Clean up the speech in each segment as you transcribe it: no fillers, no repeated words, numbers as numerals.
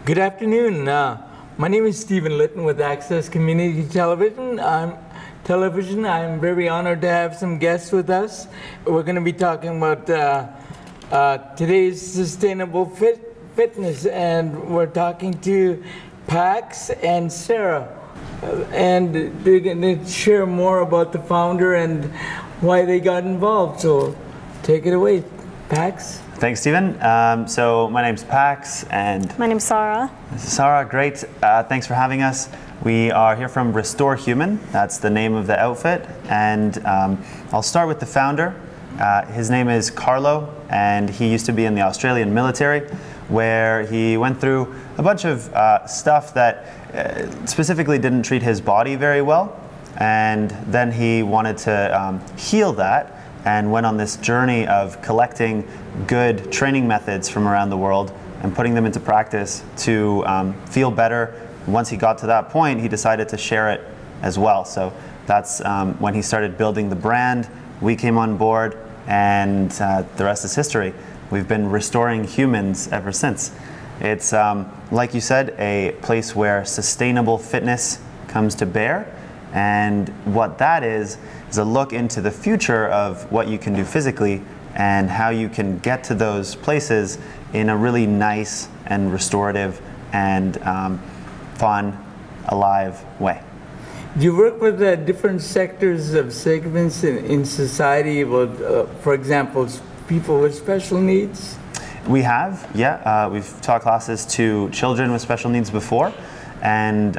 Good afternoon. My name is Stephen Lytton with Access Community Television. I'm very honored to have some guests with us. We're going to be talking about today's sustainable fitness, and we're talking to Pax and Sarah. And they're going to share more about the founder and why they got involved. So take it away, Pax. Thanks, Stephen. So my name's Pax, and my name's Sarah. This is Sarah. Great. Thanks for having us. We are here from Restore Human. That's the name of the outfit. And I'll start with the founder. His name is Carlo, and he used to be in the Australian military, where he went through a bunch of stuff that specifically didn't treat his body very well. And then he wanted to heal that, and went on this journey of collecting good training methods from around the world and putting them into practice to feel better. Once he got to that point, he decided to share it as well. So that's when he started building the brand. We came on board, and the rest is history. We've been restoring humans ever since. It's, like you said, a place where sustainable fitness comes to bear. And what that is a look into the future of what you can do physically and how you can get to those places in a really nice and restorative and fun, alive way. Do you work with different sectors of segments in society, about, for example, people with special needs? We have, yeah. We've taught classes to children with special needs before, and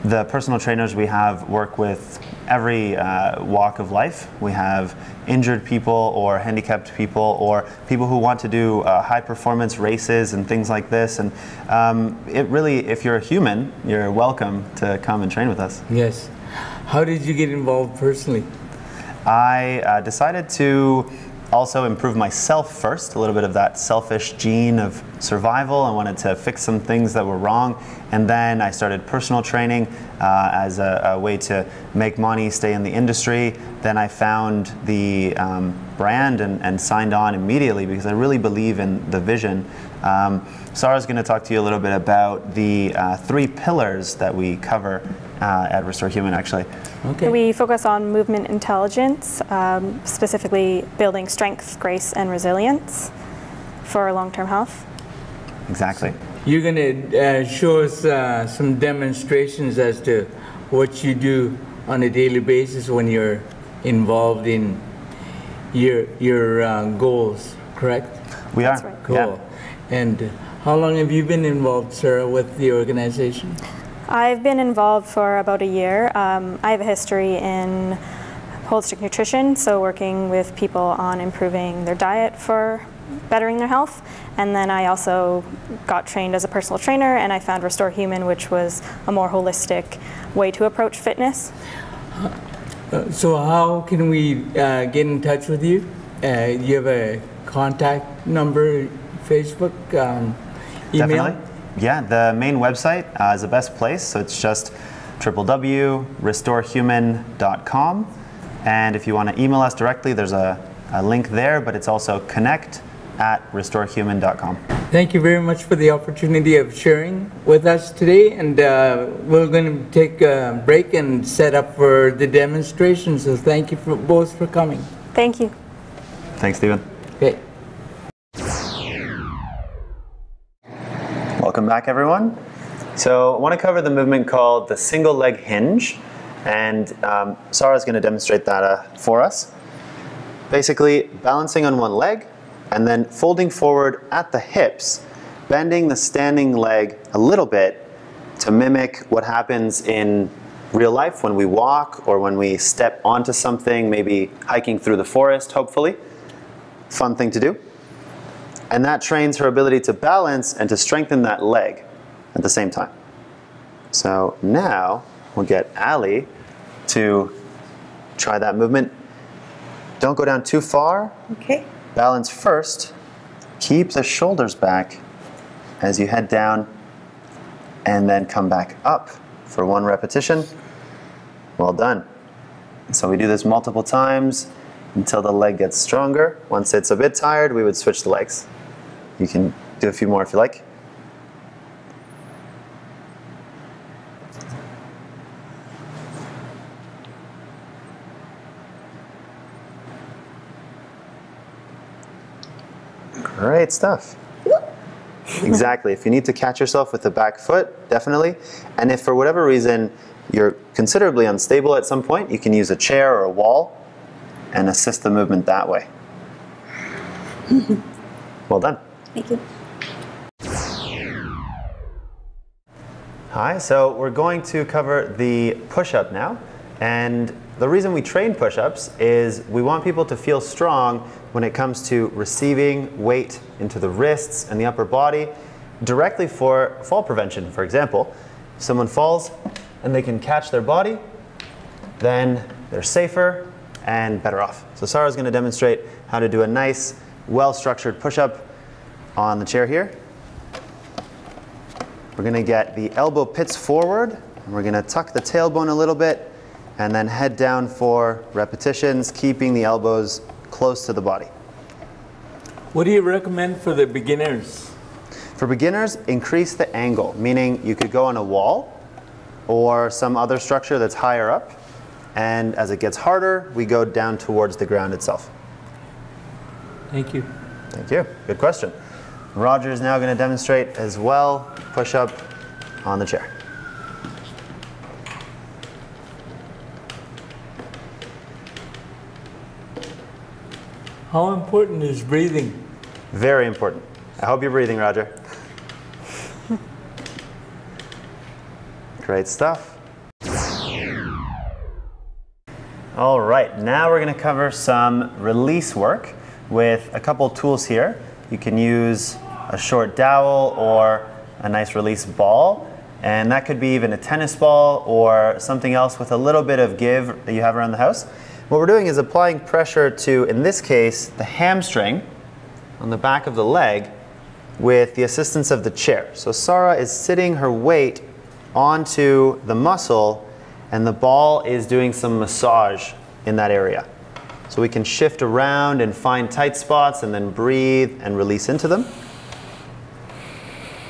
the personal trainers we have work with every walk of life. We have injured people or handicapped people or people who want to do high performance races and things like this. And it really, if you're a human, you're welcome to come and train with us. Yes. How did you get involved personally? I decided to also improve myself first, a little bit of that selfish gene of survival. I wanted to fix some things that were wrong, and then I started personal training as a way to make money, stay in the industry. Then I found the brand and signed on immediately because I really believe in the vision. Sarah's going to talk to you a little bit about the 3 pillars that we cover at Restore Human, actually. Okay. We focus on movement intelligence, specifically building strength, grace, and resilience for long-term health. Exactly. You're going to show us some demonstrations as to what you do on a daily basis when you're involved in your goals, correct? We are. That's right. Cool. Yeah. And how long have you been involved, Sarah, with the organization? I've been involved for about a year. I have a history in holistic nutrition, so working with people on improving their diet for bettering their health. And then I also got trained as a personal trainer, and I found Restore Human, which was a more holistic way to approach fitness. So how can we get in touch with you? You have a contact number, Facebook, email? Definitely. Yeah, the main website is the best place. So it's just www.restorehuman.com. And if you want to email us directly, there's a link there, but it's also connect@restorehuman.com. Thank you very much for the opportunity of sharing with us today. And we're going to take a break and set up for the demonstration. So thank you both for coming. Thank you. Thanks, Stephen. Okay. Welcome back, everyone. So I want to cover the movement called the single leg hinge, and Sarah's going to demonstrate that for us. Basically, balancing on one leg and then folding forward at the hips, bending the standing leg a little bit to mimic what happens in real life when we walk or when we step onto something, maybe hiking through the forest, hopefully. Fun thing to do. And that trains her ability to balance and to strengthen that leg at the same time. So now we'll get Ali to try that movement. Don't go down too far. Okay. Balance first. Keep the shoulders back as you head down, and then come back up for 1 repetition. Well done. So we do this multiple times until the leg gets stronger. Once it's a bit tired, we would switch the legs. You can do a few more if you like. Great stuff. Exactly. If you need to catch yourself with the back foot, definitely. And if for whatever reason you're considerably unstable at some point, you can use a chair or a wall and assist the movement that way. Well done. Thank you. Hi, so we're going to cover the push-up now. And the reason we train push-ups is we want people to feel strong when it comes to receiving weight into the wrists and the upper body directly for fall prevention. For example, if someone falls and they can catch their body, then they're safer and better off. So Sarah's going to demonstrate how to do a nice, well-structured push-up on the chair here. We're going to get the elbow pits forward, and we're going to tuck the tailbone a little bit, and then head down for repetitions, keeping the elbows close to the body. What do you recommend for the beginners? For beginners, increase the angle, meaning you could go on a wall or some other structure that's higher up, and as it gets harder, we go down towards the ground itself. Thank you. Thank you. Good question. Roger is now going to demonstrate as well, push up on the chair. How important is breathing? Very important. I hope you're breathing, Roger. Great stuff. All right, now we're going to cover some release work with a couple tools here. You can use a short dowel or a nice release ball, and that could be even a tennis ball or something else with a little bit of give that you have around the house. What we're doing is applying pressure to, in this case, the hamstring on the back of the leg with the assistance of the chair. So Sarah is sitting her weight onto the muscle, and the ball is doing some massage in that area. So we can shift around and find tight spots and then breathe and release into them.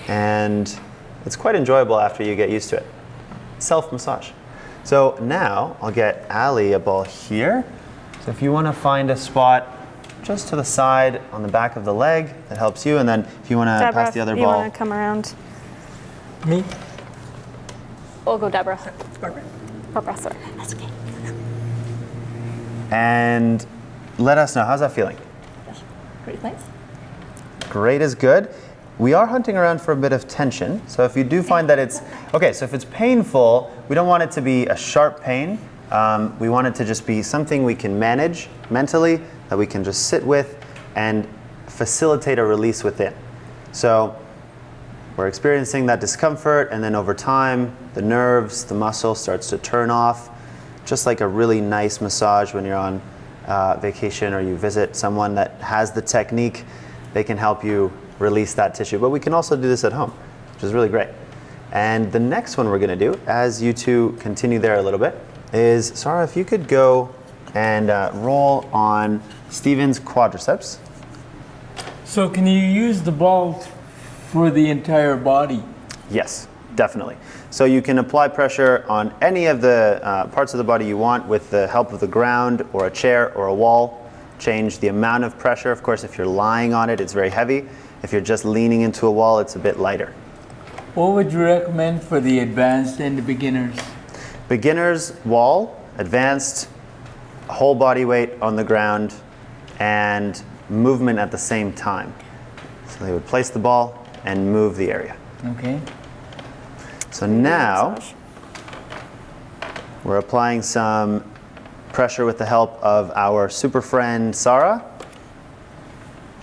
And it's quite enjoyable after you get used to it. Self-massage. So now I'll get Ali a ball here. So if you want to find a spot just to the side on the back of the leg, that helps you. And then if you want to pass the other ball. You want to come around? Me? We'll go Deborah. Barbara, sorry. That's okay. And let us know, how's that feeling? Great, thanks. Great is good. We are hunting around for a bit of tension. So if you do find that it's, okay, so if it's painful, we don't want it to be a sharp pain. We want it to just be something we can manage mentally, that we can just sit with and facilitate a release within. So we're experiencing that discomfort, and then over time, the nerves, the muscle starts to turn off, just like a really nice massage when you're on vacation or you visit someone that has the technique. They can help you release that tissue. But we can also do this at home, which is really great. And the next one we're going to do, as you two continue there a little bit, is, Sarah, if you could go and roll on Steven's quadriceps. So can you use the ball for the entire body? Yes, definitely. So you can apply pressure on any of the parts of the body you want with the help of the ground or a chair or a wall. Change the amount of pressure. Of course, if you're lying on it, it's very heavy. If you're just leaning into a wall, it's a bit lighter. What would you recommend for the advanced and the beginners? Beginners, wall, advanced, whole body weight on the ground, and movement at the same time. So they would place the ball and move the area. Okay. So now we're applying some pressure with the help of our super friend Sarah.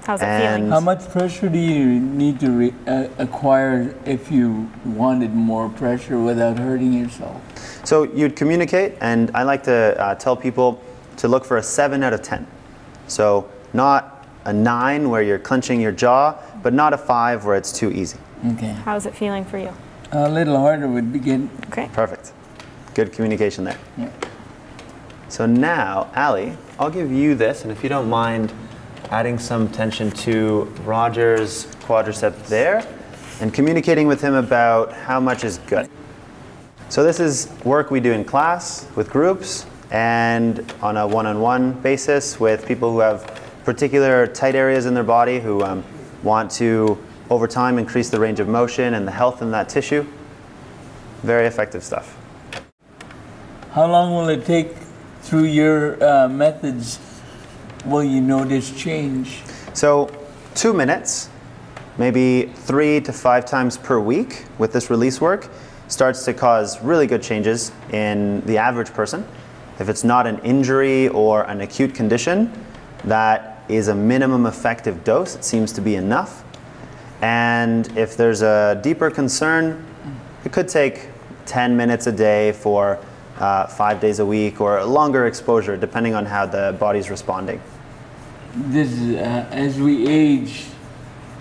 How's it feeling? How much pressure do you need to acquire if you wanted more pressure without hurting yourself? So you'd communicate, and I like to tell people to look for a 7 out of 10. So not a 9 where you're clenching your jaw, but not a 5 where it's too easy. Okay. How's it feeling for you? A little harder would be good. Okay. Perfect. Good communication there. Yeah. So now, Ali, I'll give you this, and if you don't mind adding some tension to Roger's quadricep there, and communicating with him about how much is good. So this is work we do in class with groups and on a one-on-one basis with people who have particular tight areas in their body who want to, over time, increase the range of motion and the health in that tissue. Very effective stuff. How long will it take through your methods will you notice change? So 2 minutes, maybe 3 to 5 times per week with this release work starts to cause really good changes in the average person. If it's not an injury or an acute condition, that is a minimum effective dose. It seems to be enough. And if there's a deeper concern, it could take 10 minutes a day for 5 days a week, or a longer exposure depending on how the body's responding. This as we age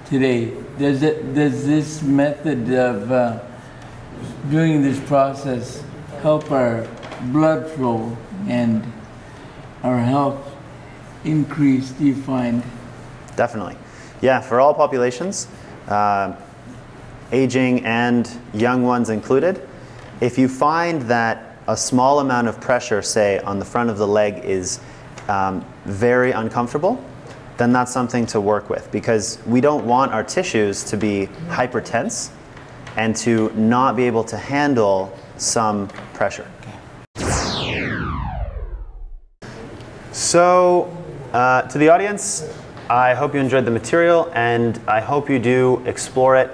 today, does this method of doing this process help our blood flow and our health increase, do you find? Definitely. Yeah, for all populations, aging and young ones included, if you find that a small amount of pressure, say, on the front of the leg is very uncomfortable, then that's something to work with, because we don't want our tissues to be hypertense and to not be able to handle some pressure. So, to the audience, I hope you enjoyed the material, and I hope you do explore it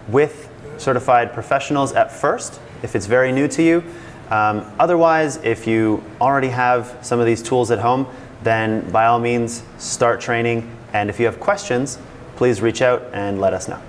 with certified professionals at first, if it's very new to you. Otherwise, if you already have some of these tools at home, then by all means, start training. And if you have questions, please reach out and let us know.